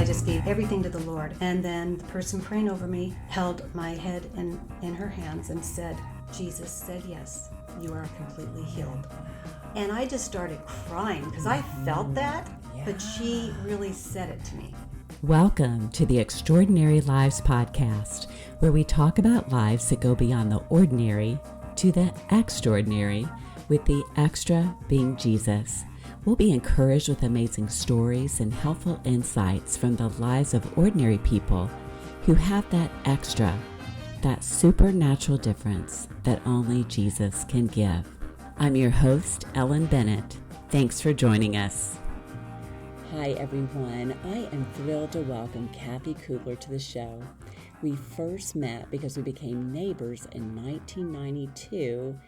I just gave everything to the Lord. And then the person praying over me held my head in her hands and said, Jesus said yes, you are completely healed. And I just started crying because I felt that, but she really said it to me. Welcome to the Extraordinary Lives podcast, where we talk about lives that go beyond the ordinary to the extraordinary, with the extra being Jesus. We'll be encouraged with amazing stories and helpful insights from the lives of ordinary people who have that extra, that supernatural difference that only Jesus can give. I'm your host, Ellen Bennett. Thanks for joining us. Hi, everyone. I am thrilled to welcome Kathy Kuebler to the show. We first met because we became neighbors in 1992.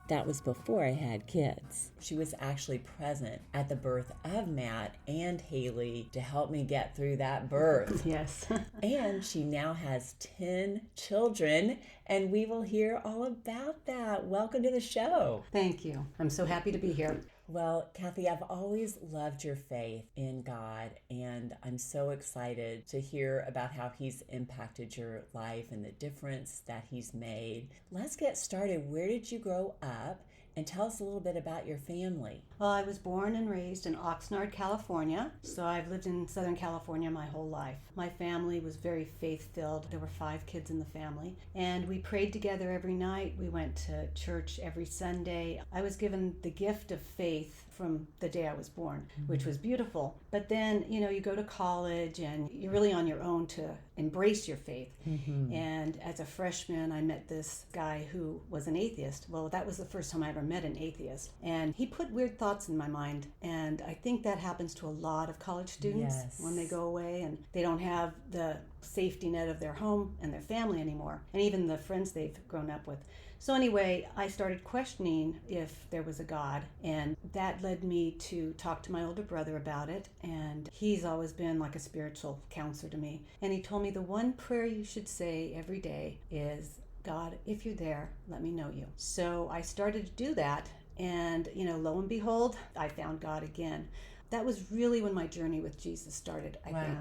That was before I had kids. She was actually present at the birth of Matt and Haley to help me get through that birth. Yes. And she now has 10 children, and we will hear all about that. Welcome to the show. Thank you. I'm so happy to be here. Well, Kathy, I've always loved your faith in God, and I'm so excited to hear about how He's impacted your life and the difference that He's made. Let's get started. Where did you grow up? And tell us a little bit about your family. Well, I was born and raised in Oxnard, California, so I've lived in Southern California my whole life. My family was very faith-filled. There were 5 kids in the family, and we prayed together every night. We went to church every Sunday. I was given the gift of faith from the day I was born, which was beautiful. But then, you go to college and you're really on your own to embrace your faith. And as a freshman, I met this guy who was an atheist. Well, that was the first time I ever met an atheist. And he put weird thoughts in my mind. And I think that happens to a lot of college students when they go away and they don't have the safety net of their home and their family anymore, and even the friends they've grown up with. So anyway, I started questioning if there was a God, and that led me to talk to my older brother about it, and he's always been like a spiritual counselor to me. And he told me the one prayer you should say every day is, God, if you're there, let me know you. So I started to do that, and lo and behold, I found God again. That was really when my journey with Jesus started, I think.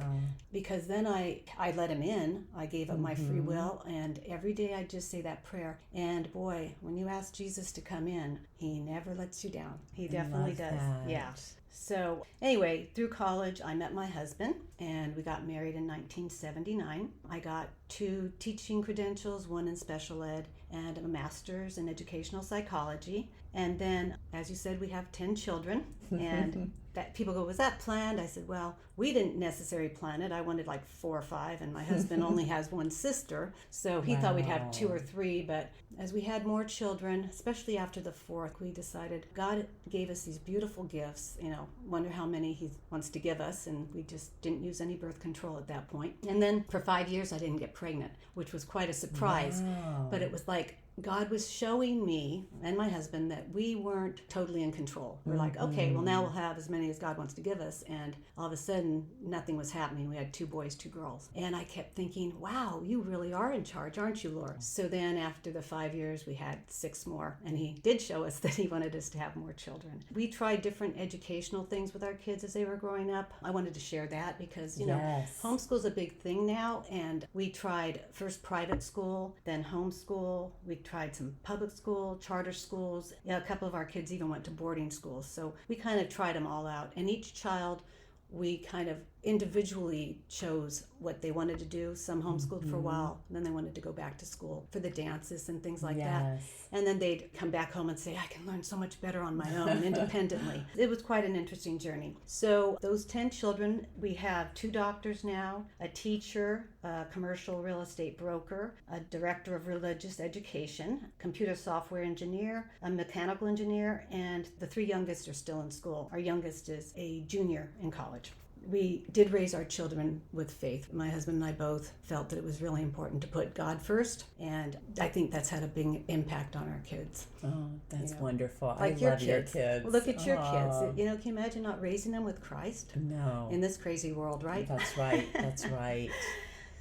Because then I let him in. I gave up my free will, and every day I just say that prayer. And boy, when you ask Jesus to come in, he never lets you down. He definitely does. That. Yeah. So anyway, through college, I met my husband, and we got married in 1979. I got 2 teaching credentials, 1 in special ed, and a master's in educational psychology. And then, as you said, we have 10 children, and that people go, was that planned? I said, well, we didn't necessarily plan it. I wanted like 4 or 5, and my husband only has 1 sister, so he thought we'd have 2 or 3. But as we had more children, especially after the 4th, we decided God gave us these beautiful gifts. Wonder how many he wants to give us, and we just didn't use any birth control at that point. And then for 5 years, I didn't get pregnant, which was quite a surprise. But it was like God was showing me and my husband that we weren't totally in control. We're like, okay, well, now we'll have as many as God wants to give us. And all of a sudden, nothing was happening. We had 2 boys, 2 girls. And I kept thinking, wow, you really are in charge, aren't you, Lord? So then after the 5 years, we had 6 more. And he did show us that he wanted us to have more children. We tried different educational things with our kids as they were growing up. I wanted to share that because, homeschool's a big thing now. And we tried first private school, then homeschool. We tried some public school, charter schools. A couple of our kids even went to boarding schools. So we kind of tried them all out. And each child, we kind of individually chose what they wanted to do. Some homeschooled for a while, and then they wanted to go back to school for the dances and things like that. And then they'd come back home and say, I can learn so much better on my own independently. It was quite an interesting journey. So those 10 children, we have 2 doctors now, a teacher, a commercial real estate broker, a director of religious education, computer software engineer, a mechanical engineer, and the 3 youngest are still in school. Our youngest is a junior in college. We did raise our children with faith. My husband and I both felt that it was really important to put God first, and I think that's had a big impact on our kids. Oh, that's wonderful. Like I love your kids. Well, look at your kids. Can you imagine not raising them with Christ? No. In this crazy world, right? That's right. That's right.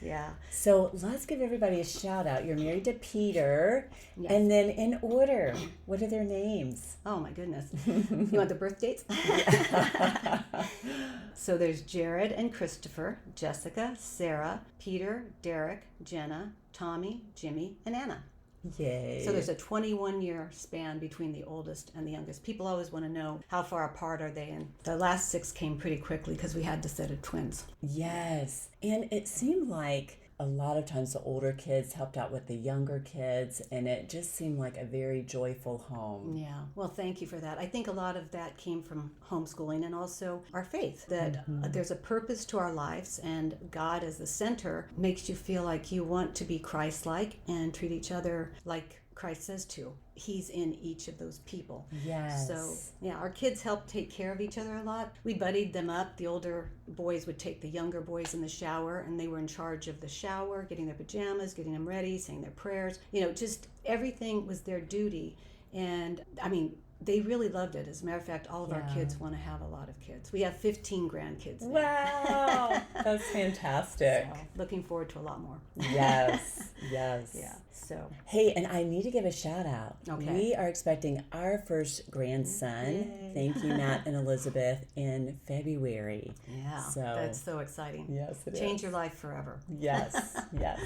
Yeah. So let's give everybody a shout out. You're married to Peter. Yes. And then in order, what are their names? Oh my goodness. You want the birth dates? So there's Jared and Christopher, Jessica, Sarah, Peter, Derek, Jenna, Tommy, Jimmy, and Anna. Yay. So there's a 21-year span between the oldest and the youngest. People always want to know how far apart are they, and the last 6 came pretty quickly because we had to set of twins. Yes. And it seemed like a lot of times the older kids helped out with the younger kids, and it just seemed like a very joyful home. Yeah. Well, thank you for that. I think a lot of that came from homeschooling and also our faith, that there's a purpose to our lives, and God as the center makes you feel like you want to be Christ-like and treat each other like Christ says to. He's in each of those people. Yes. So, yeah, our kids helped take care of each other a lot. We buddied them up. The older boys would take the younger boys in the shower, and they were in charge of the shower, getting their pajamas, getting them ready, saying their prayers. You know, just everything was their duty. And, I mean, they really loved it. As a matter of fact, all of our kids want to have a lot of kids. We have 15 grandkids now. Wow. That's fantastic. So, looking forward to a lot more. Yes. Yes. Yeah. So. Hey, and I need to give a shout out. Okay. We are expecting our first grandson. Yay. Thank you, Matt and Elizabeth, in February. Yeah. So, that's so exciting. Yes, it Change is. your life forever. Yes. Yes.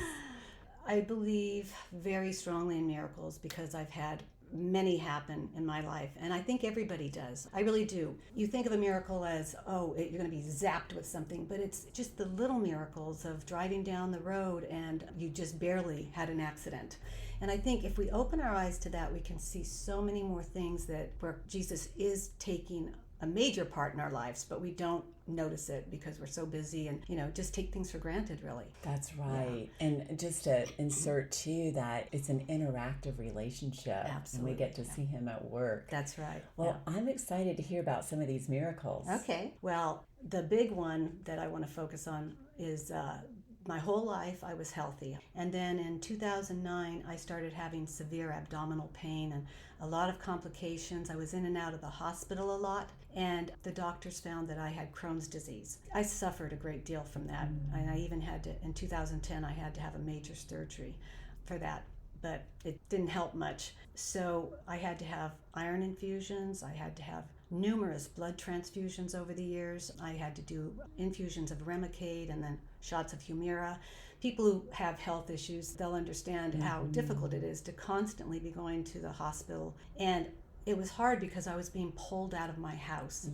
I believe very strongly in miracles because I've had many happen in my life, and I think everybody does. I really do. You think of a miracle as, you're going to be zapped with something, but it's just the little miracles of driving down the road and you just barely had an accident. And I think if we open our eyes to that, we can see so many more things where Jesus is taking a major part in our lives, but we don't notice it because we're so busy and, just take things for granted, really. That's right. Yeah. And just to insert too that it's an interactive relationship. Absolutely. And we get to see him at work. That's right. Well, yeah. I'm excited to hear about some of these miracles. Okay. Well, the big one that I want to focus on is my whole life I was healthy. And then in 2009, I started having severe abdominal pain and a lot of complications. I was in and out of the hospital a lot, and the doctors found that I had Crohn's disease. I suffered a great deal from that. And I even had to, in 2010, I had to have a major surgery for that, but it didn't help much. So I had to have iron infusions. I had to have numerous blood transfusions over the years. I had to do infusions of Remicade and then shots of Humira. People who have health issues, they'll understand how difficult it is to constantly be going to the hospital. And it was hard because I was being pulled out of my house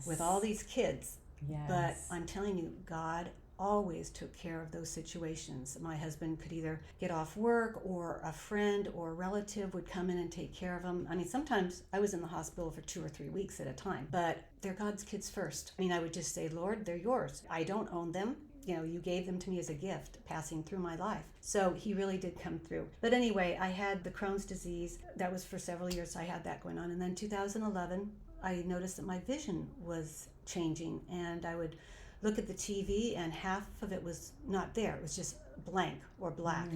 with all these kids. Yes. But I'm telling you, God always took care of those situations. My husband could either get off work or a friend or a relative would come in and take care of him. I mean, sometimes I was in the hospital for 2 or 3 weeks at a time, but they're God's kids first. I mean, I would just say, Lord, they're yours. I don't own them. You gave them to me as a gift passing through my life. So he really did come through. But anyway, I had the Crohn's disease. That was for several years. I had that going on. And then 2011, I noticed that my vision was changing, and I would look at the TV and half of it was not there. It was just blank or black.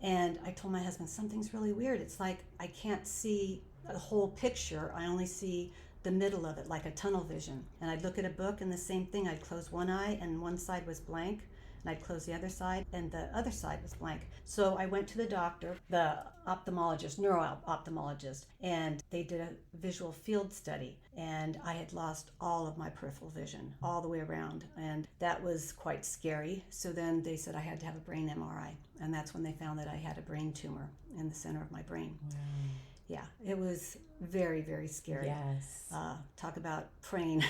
And I told my husband, something's really weird. It's like I can't see the whole picture. I only see the middle of it, like a tunnel vision. And I'd look at a book and the same thing. I'd close one eye and one side was blank, and I'd close the other side and the other side was blank. So I went to the doctor, the ophthalmologist, neuro-ophthalmologist, and they did a visual field study, and I had lost all of my peripheral vision all the way around, and that was quite scary. So then they said I had to have a brain MRI, and that's when they found that I had a brain tumor in the center of my brain. Wow. Yeah, it was very, very scary. Yes. Talk about praying.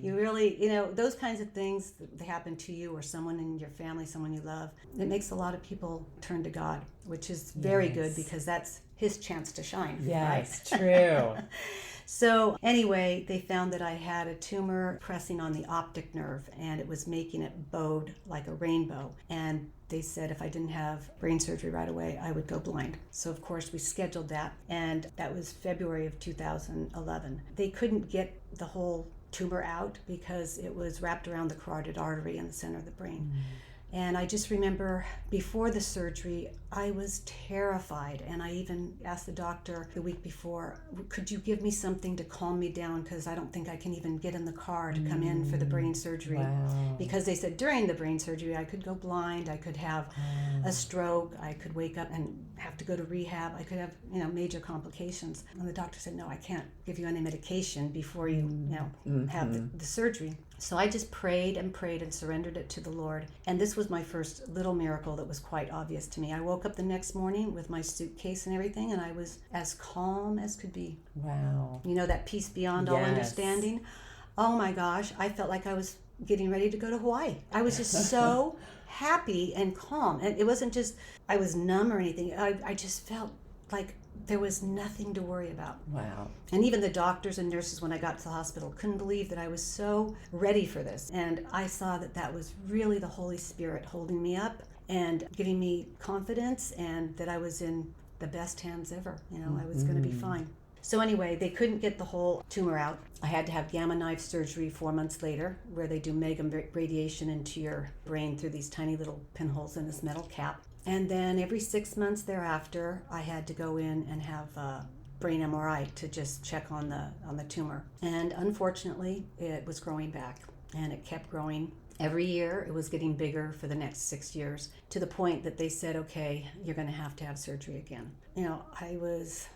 You really, those kinds of things, they happen to you or someone in your family, someone you love. It makes a lot of people turn to God, which is very good because that's his chance to shine. Yes, right? True. So anyway, they found that I had a tumor pressing on the optic nerve, and it was making it bowed like a rainbow. And they said if I didn't have brain surgery right away, I would go blind. So of course we scheduled that, and that was February of 2011. They couldn't get the whole tumor out because it was wrapped around the carotid artery in the center of the brain. And I just remember before the surgery, I was terrified. And I even asked the doctor the week before, could you give me something to calm me down? Because I don't think I can even get in the car to come in for the brain surgery. Wow. Because they said during the brain surgery, I could go blind, I could have a stroke, I could wake up and have to go to rehab, I could have, major complications. And the doctor said, no, I can't give you any medication before you, have the surgery. So I just prayed and prayed and surrendered it to the Lord. And this was my first little miracle that was quite obvious to me. I woke up the next morning with my suitcase and everything, and I was as calm as could be. Wow. That peace beyond all understanding. Oh my gosh, I felt like I was getting ready to go to Hawaii. I was just so happy and calm. And it wasn't just, I was numb or anything. I just felt like there was nothing to worry about. Wow. And even the doctors and nurses, when I got to the hospital, couldn't believe that I was so ready for this. And I saw that that was really the Holy Spirit holding me up and giving me confidence, and that I was in the best hands ever. I was going to be fine. So anyway, they couldn't get the whole tumor out. I had to have gamma knife surgery 4 months later, where they do mega radiation into your brain through these tiny little pinholes in this metal cap. And then every 6 months thereafter, I had to go in and have a brain MRI to just check on the tumor. And unfortunately, it was growing back, and it kept growing. Every year, it was getting bigger for the next 6 years, to the point that they said, okay, you're going to have surgery again. I was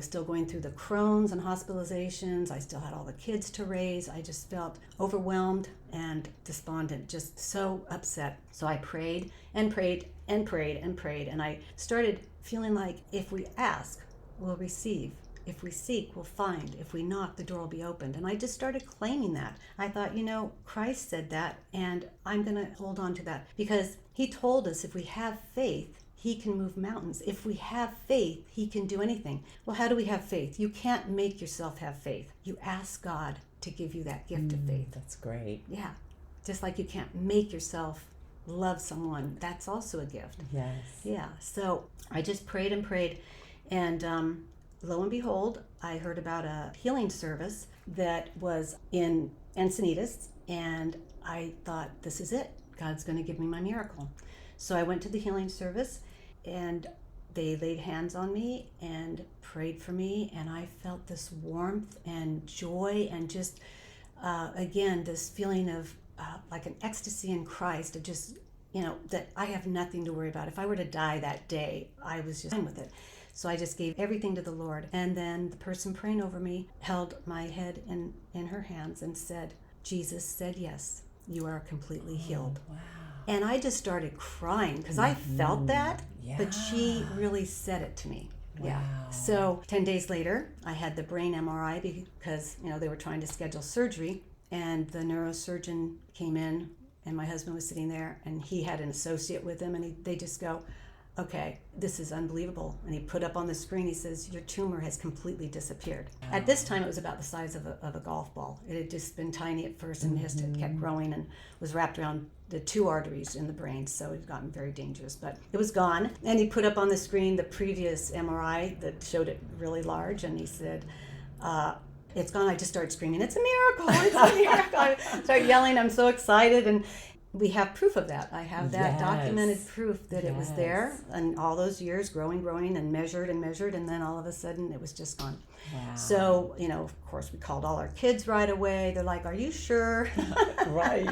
still going through the Crohn's and hospitalizations. I still had all the kids to raise. I just felt overwhelmed and despondent, just so upset. So I prayed and prayed and prayed and prayed. And I started feeling like if we ask, we'll receive. If we seek, we'll find. If we knock, the door will be opened. And I just started claiming that. I thought, Christ said that, and I'm going to hold on to that. Because he told us if we have faith, he can move mountains. If we have faith, he can do anything. Well, how do we have faith? You can't make yourself have faith. You ask God to give you that gift of faith. That's great. Yeah. Just like you can't make yourself love someone. That's also a gift. Yes. Yeah. So I just prayed and prayed. And lo and behold, I heard about a healing service that was in Encinitas. And I thought, this is it. God's going to give me my miracle. So I went to the healing service, and they laid hands on me and prayed for me, and I felt this warmth and joy and just, again, this feeling of like an ecstasy in Christ of just, that I have nothing to worry about. If I were to die that day, I was just fine with it. So I just gave everything to the Lord. And then the person praying over me held my head in her hands and said, Jesus said yes, you are completely healed. Wow. And I just started crying because I felt that, but she really said it to me. Wow. Yeah. So 10 days later, I had the brain MRI because, they were trying to schedule surgery, and the neurosurgeon came in, and my husband was sitting there, and he had an associate with him, and they just go, okay, this is unbelievable. And he put up on the screen, he says, your tumor has completely disappeared. Wow. At this time, it was about the size of a golf ball. It had just been tiny at first, and it kept growing and was wrapped around the 2 arteries in the brain, so it had gotten very dangerous. But it was gone. And he put up on the screen the previous MRI that showed it really large, and he said, it's gone. I just started screaming, it's a miracle, it's a miracle. I started yelling, I'm so excited, and we have proof of that. I have that documented proof that it was there, and all those years growing and measured, and then all of a sudden it was just gone. Wow. So, of course we called all our kids right away. They're like, are you sure? Right.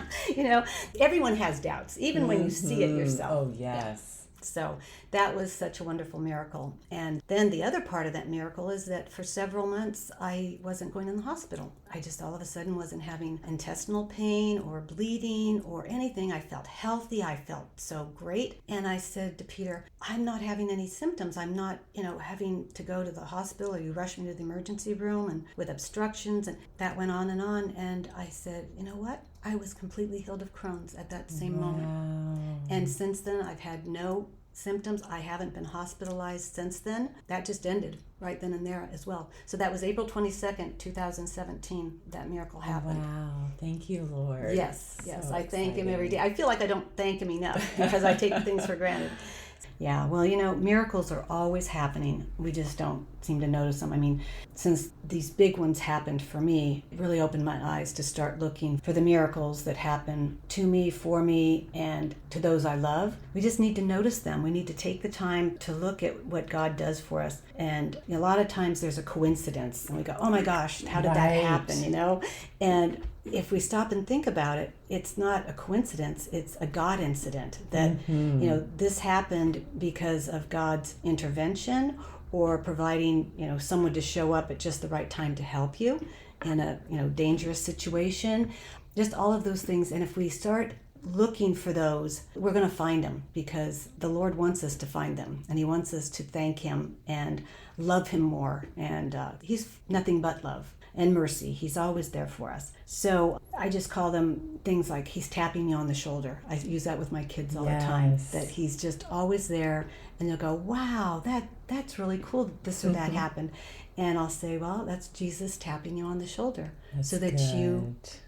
Everyone has doubts, even when you see it yourself. Oh, yes. So that was such a wonderful miracle. And then the other part of that miracle is that for several months, I wasn't going in the hospital. I just all of a sudden wasn't having intestinal pain or bleeding or anything. I felt healthy. I felt so great. And I said to Peter, I'm not having any symptoms. I'm not, having to go to the hospital, or you rush me to the emergency room and with obstructions. And that went on. And I said, you know what? I was completely healed of Crohn's at that same moment. And since then, I've had no symptoms. I haven't been hospitalized since then. That just ended right then and there as well. So that was April 22nd, 2017, that miracle happened. Wow. Thank you, Lord. Yes. So I thank him exciting. every day. I feel like I don't thank him enough because I take things for granted. Yeah, well, you know, miracles are always happening. We just don't seem to notice them. I mean, since these big ones happened for me, it really opened my eyes to start looking for the miracles that happen to me, for me, and to those I love. We just need to notice them. We need to take the time to look at what God does for us. And a lot of times there's a coincidence, and we go, oh my gosh, how did that happen, you know? And if we stop and think about it, it's not a coincidence, it's a God incident that, you know, this happened because of God's intervention or providing, you know, someone to show up at just the right time to help you in a, you know, dangerous situation, just all of those things. And if we start looking for those, we're going to find them, because the Lord wants us to find them, and he wants us to thank him and love him more. And he's nothing but love and mercy. He's always there for us. So I just call them things like he's tapping me on the shoulder. I use that with my kids all the time, that he's just always there, and they'll go, wow, that's really cool, this or that happened. And I'll say, well, that's Jesus tapping you on the shoulder, so that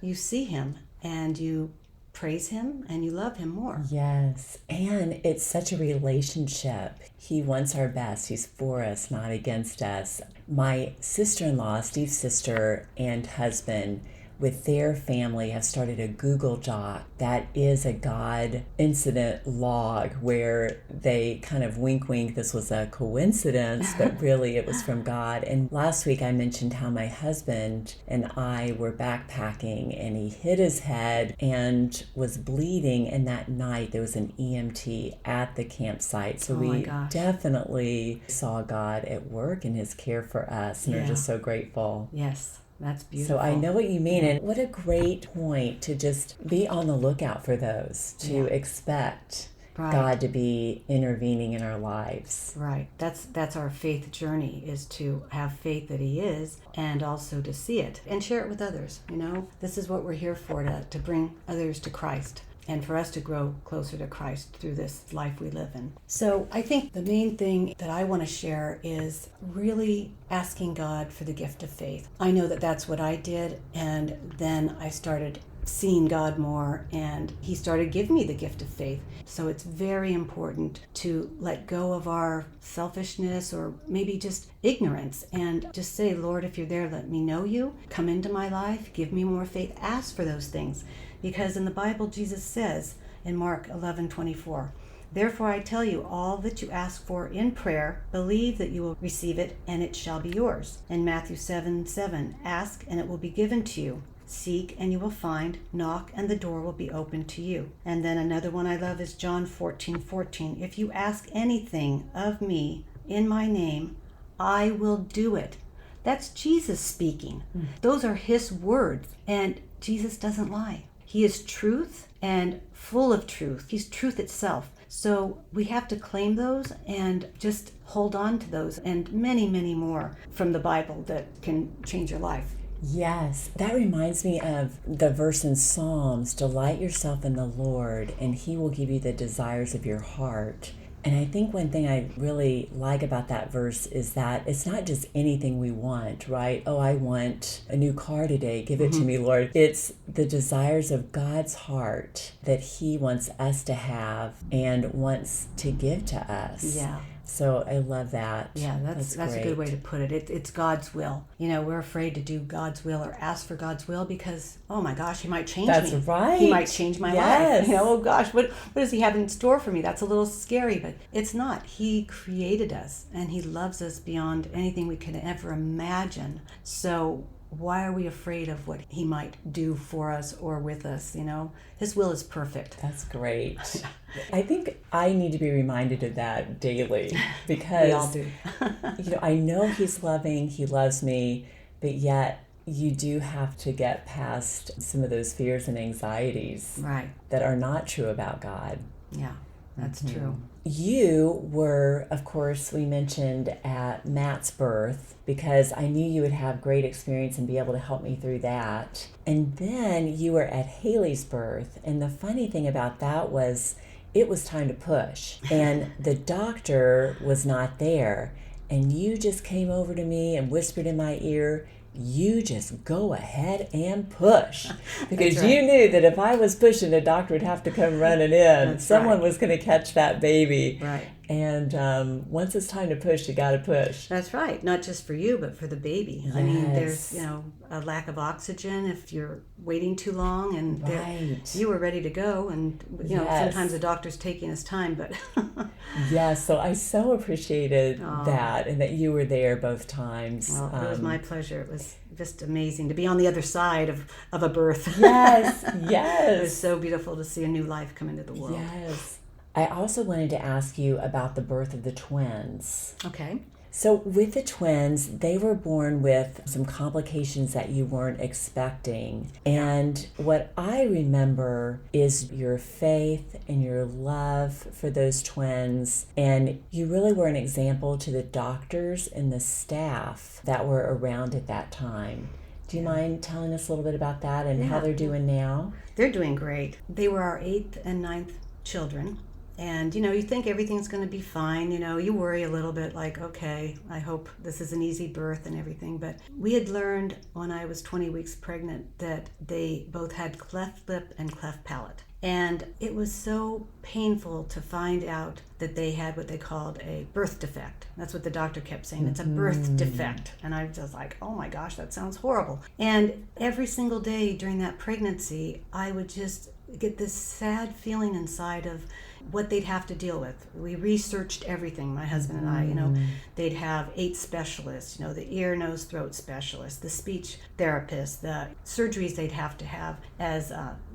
you see him and you praise him and you love him more. Yes, and it's such a relationship. He wants our best. He's for us, not against us. My sister-in-law, Steve's sister and husband, with their family, have started a Google Doc that is a God incident log, where they kind of wink this was a coincidence, but really it was from God. And last week I mentioned how my husband and I were backpacking, and he hit his head and was bleeding, and that night there was an EMT at the campsite. So we definitely saw God at work in his care for us, and we're just so grateful. Yes. That's beautiful. So I know what you mean, and what a great point to just be on the lookout for those, to expect God to be intervening in our lives. Right. That's our faith journey, is to have faith that he is, and also to see it and share it with others. You know, this is what we're here for, to bring others to Christ, and for us to grow closer to Christ through this life we live in. So I think the main thing that I want to share is really asking God for the gift of faith. I know that that's what I did, and then I started seeing God more, and he started giving me the gift of faith. So it's very important to let go of our selfishness, or maybe just ignorance, and just say, Lord, if you're there, let me know you. Come into my life. Give me more faith. Ask for those things. Because in the Bible, Jesus says in Mark 11:24, therefore I tell you, all that you ask for in prayer, believe that you will receive it, and it shall be yours. In Matthew 7:7, ask and it will be given to you. Seek and you will find. Knock and the door will be opened to you. And then another one I love is John 14:14. If you ask anything of me in my name, I will do it. That's Jesus speaking. Those are his words, and Jesus doesn't lie. He is truth and full of truth. He's truth itself. So we have to claim those and just hold on to those, and many, many more from the Bible that can change your life. Yes, that reminds me of the verse in Psalms, delight yourself in the Lord, and he will give you the desires of your heart. And I think one thing I really like about that verse is that it's not just anything we want, right? Oh, I want a new car today. Give it to me, Lord. It's the desires of God's heart that he wants us to have and wants to give to us. Yeah. So I love that. Yeah, that's a good way to put it. It's God's will. You know, we're afraid to do God's will or ask for God's will because, oh my gosh, he might change me. That's right. He might change my life. You know, oh gosh, what does he have in store for me? That's a little scary, but it's not. He created us, and he loves us beyond anything we could ever imagine. So why are we afraid of what he might do for us or with us? You know, his will is perfect. That's great. I think I need to be reminded of that daily, because we all do. You know, I know he's loving, he loves me, but yet you do have to get past some of those fears and anxieties that are not true about God. Yeah, that's true. You were, of course, we mentioned at Matt's birth, because I knew you would have great experience and be able to help me through that. And then you were at Haley's birth. And the funny thing about that was it was time to push. And the doctor was not there. And you just came over to me and whispered in my ear, you just go ahead and push. Because you knew that if I was pushing, a doctor would have to come running in. Someone was going to catch that baby. Right. And once it's time to push, you got to push. That's right. Not just for you, but for the baby. Yes. I mean, there's, a lack of oxygen if you're waiting too long, and you were ready to go. And, sometimes the doctor's taking his time, but. Yes. So I so appreciated that, and that you were there both times. Well, it was my pleasure. It was just amazing to be on the other side of a birth. Yes. Yes. It was so beautiful to see a new life come into the world. Yes. I also wanted to ask you about the birth of the twins. Okay. So with the twins, they were born with some complications that you weren't expecting. And what I remember is your faith and your love for those twins. And you really were an example to the doctors and the staff that were around at that time. Do you mind telling us a little bit about that and how they're doing now? They're doing great. They were our 8th and 9th children. And, you think everything's going to be fine. You worry a little bit like, okay, I hope this is an easy birth and everything. But we had learned when I was 20 weeks pregnant that they both had cleft lip and cleft palate. And it was so painful to find out that they had what they called a birth defect. That's what the doctor kept saying. It's a birth defect. And I was just like, oh my gosh, that sounds horrible. And every single day during that pregnancy, I would just get this sad feeling inside of what they'd have to deal with. We researched everything, my husband and I. They'd have 8 specialists, the ear, nose, throat specialist, the speech therapist, the surgeries they'd have to have as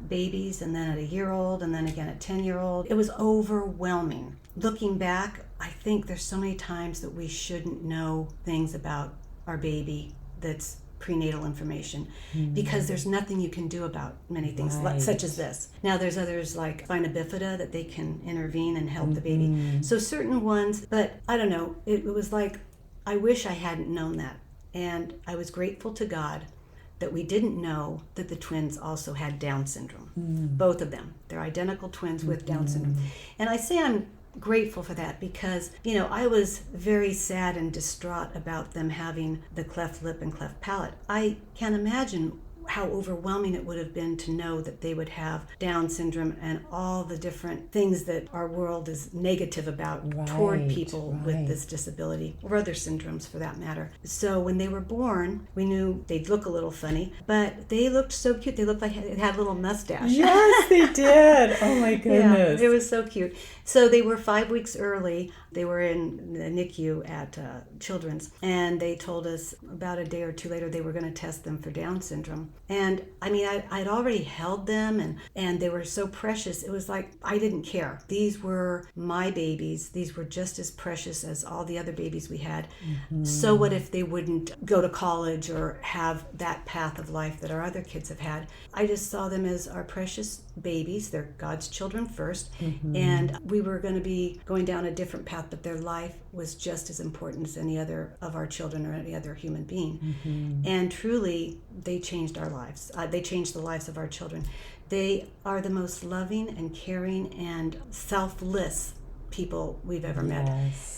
babies, and then at a year-old, and then again at 10-year-old. It was overwhelming. Looking back, I think there's so many times that we shouldn't know things about our baby that's prenatal information, because there's nothing you can do about many things, such as this. Now there's others like spina bifida that they can intervene and help the baby. So certain ones, but I don't know, it was like, I wish I hadn't known that. And I was grateful to God that we didn't know that the twins also had Down syndrome. Both of them. They're identical twins with Down syndrome. And I say I'm grateful for that because, I was very sad and distraught about them having the cleft lip and cleft palate. I can't imagine how overwhelming it would have been to know that they would have Down syndrome and all the different things that our world is negative about toward people with this disability, or other syndromes for that matter. So when they were born, we knew they'd look a little funny, but they looked so cute. They looked like they had a little mustache. Yes, they did. Oh my goodness. Yeah, it was so cute. So they were 5 weeks early. They were in the NICU at Children's, and they told us about a day or two later they were going to test them for Down syndrome. And I mean, I'd already held them, and they were so precious. It was like I didn't care. These were my babies. These were just as precious as all the other babies we had. So what if they wouldn't go to college or have that path of life that our other kids have had? I just saw them as our precious babies. They're God's children first. And we were going to be going down a different path, but their life was just as important as any other of our children or any other human being. And truly, they changed our lives. They changed the lives of our children. They are the most loving and caring and selfless people we've ever met.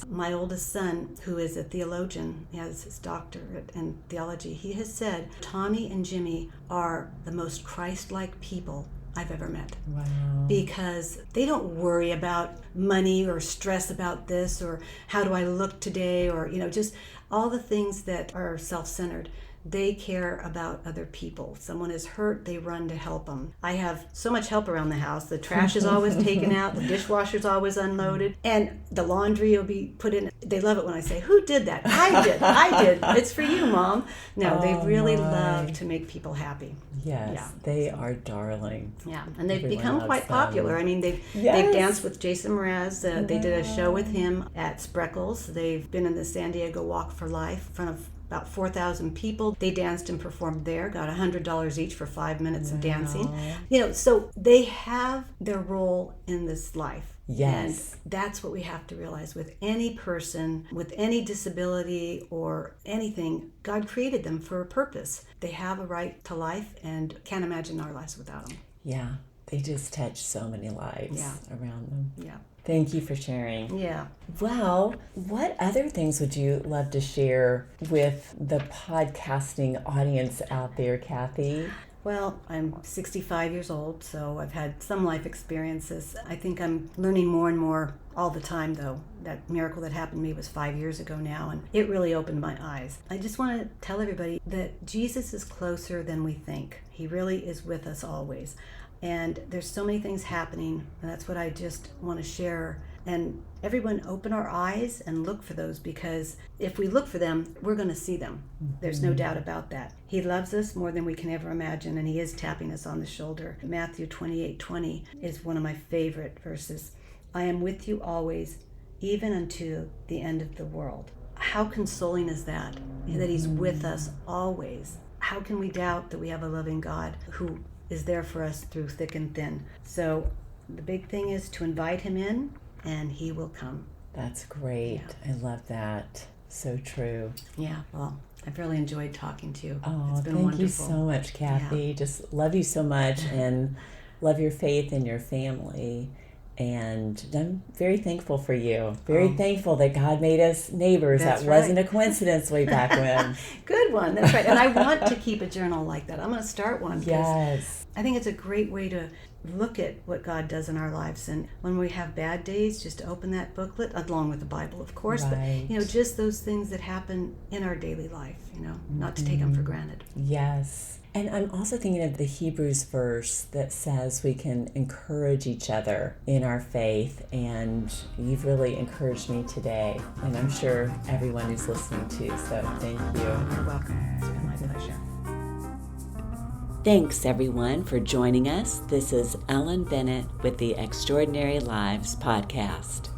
My oldest son, who is a theologian, he has his doctorate in theology, he has said, Tommy and Jimmy are the most Christ-like people I've ever met. Wow. Because they don't worry about money or stress about this or how do I look today or, just all the things that are self-centered. They care about other people. Someone is hurt, they run to help them. I have so much help around the house. The trash is always taken out, the dishwasher's always unloaded, and the laundry will be put in. They love it when I say, who did that? I did. It's for you, Mom. No, they really love to make people happy. Yes, yeah. They are darling. Yeah, and they've Everyone become quite popular. I mean, they've danced with Jason Mraz. They did a show with him at Spreckles. They've been in the San Diego Walk for Life in front of about 4,000 people. They danced and performed there, got $100 each for 5 minutes of dancing. So they have their role in this life. Yes. And that's what we have to realize with any person, with any disability or anything. God created them for a purpose. They have a right to life and can't imagine our lives without them. Yeah, they just touch so many lives around them. Yeah. Thank you for sharing. Yeah. Well, what other things would you love to share with the podcasting audience out there, Kathy? Well, I'm 65 years old, so I've had some life experiences. I think I'm learning more and more all the time, though. That miracle that happened to me was 5 years ago now, and it really opened my eyes. I just want to tell everybody that Jesus is closer than we think. He really is with us always. And there's so many things happening, and that's what I just want to share. And everyone open our eyes and look for those, because if we look for them, we're going to see them. There's no doubt about that. He loves us more than we can ever imagine, and he is tapping us on the shoulder. Matthew 28:20 is one of my favorite verses. I am with you always, even unto the end of the world. How consoling is that he's with us always? How can we doubt that we have a loving God who is there for us through thick and thin? So the big thing is to invite him in, and he will come. That's great. Yeah. I love that. So true. Yeah, well, I've really enjoyed talking to you. Oh, it's been thank wonderful. You so much, Kathy. Yeah. Just love you so much and love your faith and your family. And I'm very thankful for you. Very thankful that God made us neighbors. That wasn't a coincidence way back when. Good one. That's right. And I want to keep a journal like that. I'm going to start one. Yes. I think it's a great way to look at what God does in our lives. And when we have bad days, just to open that booklet, along with the Bible, of course. Right. But, just those things that happen in our daily life, not to take them for granted. Yes. And I'm also thinking of the Hebrews verse that says we can encourage each other in our faith. And you've really encouraged me today. And I'm sure everyone who's listening too. So thank you. You're welcome. It's been my pleasure. Thanks, everyone, for joining us. This is Ellen Bennett with the Extraordinary Lives podcast.